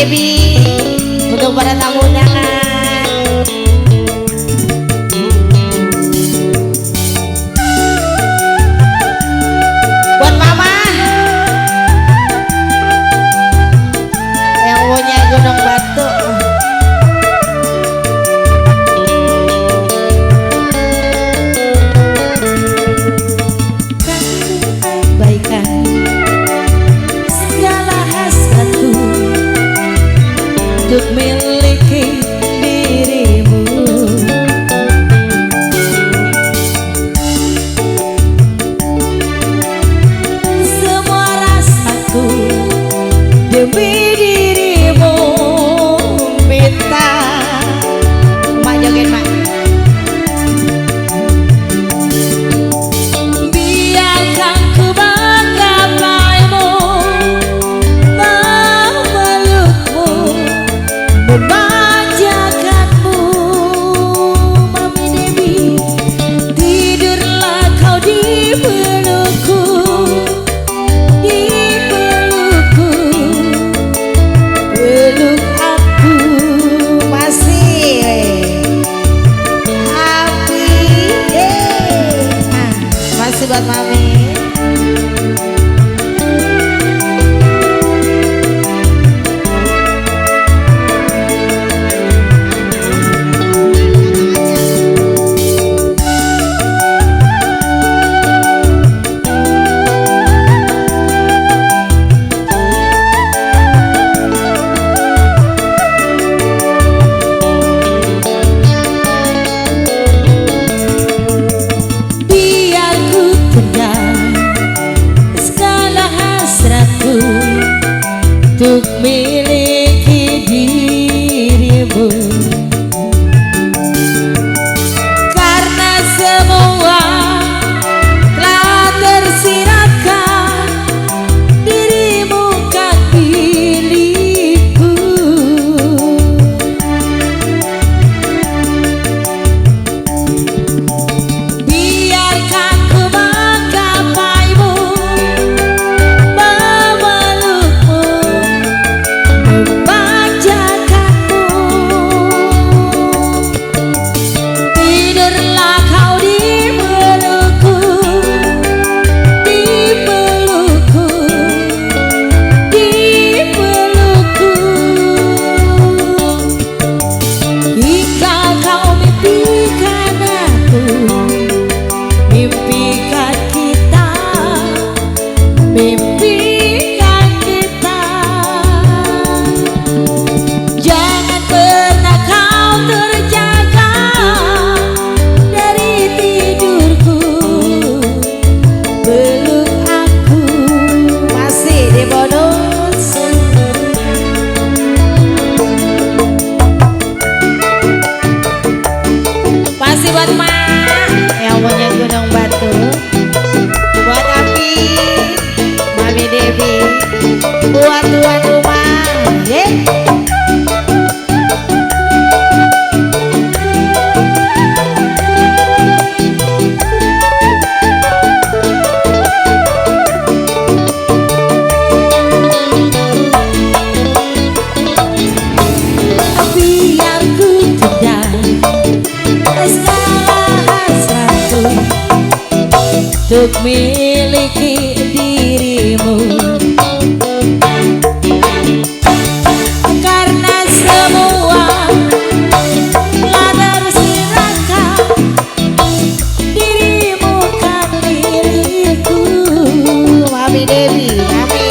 Devi untuk para tamu undangan. Buat mama yang punya Gunung Batu. Kebaikan segala hasratku untuk miliki dirimu. Semua rasaku demi dirimu minta. Mak joget mak. Biarkan ku menggapaimu, memelukmu, memanjakanmu, Mami Devi. Tidurlah kau di pelukku, di pelukku, peluk aku masih api. Masih buat Mami. Biar ku pendam segala hasratku untuk miliki dirimu, karena semua telah tersiratkan, dirimu kan milikku. Biarkan ku menggapaimu, memelukmu, memanjakanmu. Tidurlah kau di pelukku, di pelukku, di pelukku. Jika kau mimpikan aku, mimpikan kita, mimpikan kita. Jangan pernah kau terjaga dari tidurku, peluk aku masih di bonus. Masih buat mak yang punya Gunung Batu, buat Api, Mami Devi, buat tuan rumah. Biar ku pendam segala hasratku untuk miliki dirimu, karena semua telah tersiratkan, dirimu kan milikku. Mami Devi, Mami.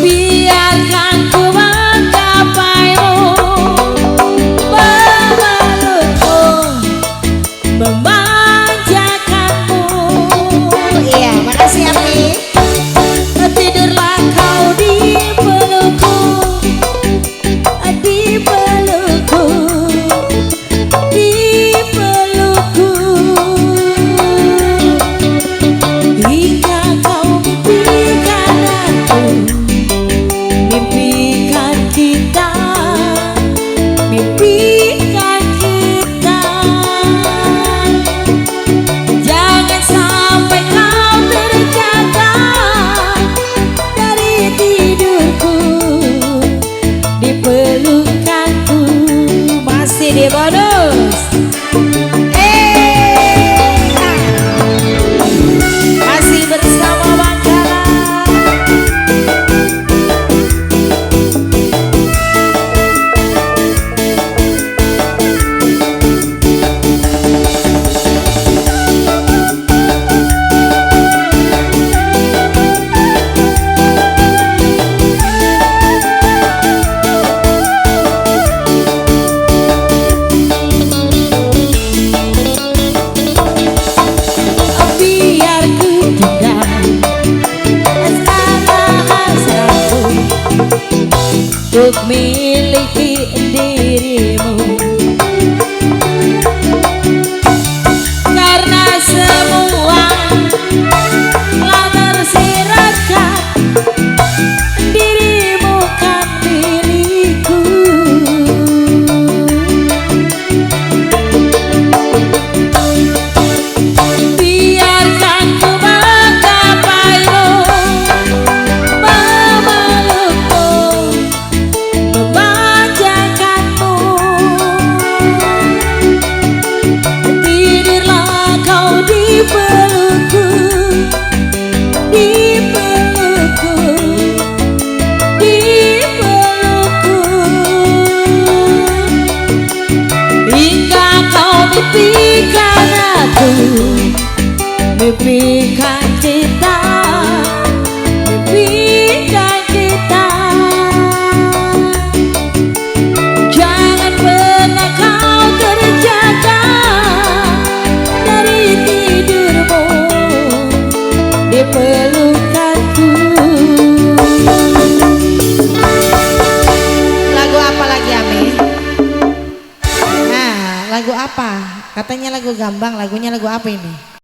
Biarkan ku menggapaimu, memelukmu, Impikan cinta, impikan kita. Jangan pernah kau terjaga dari tidurmu di pelukanku. Lagu apa lagi Ami? Nah, lagu apa? Katanya lagu Gambang, lagunya lagu apa ini?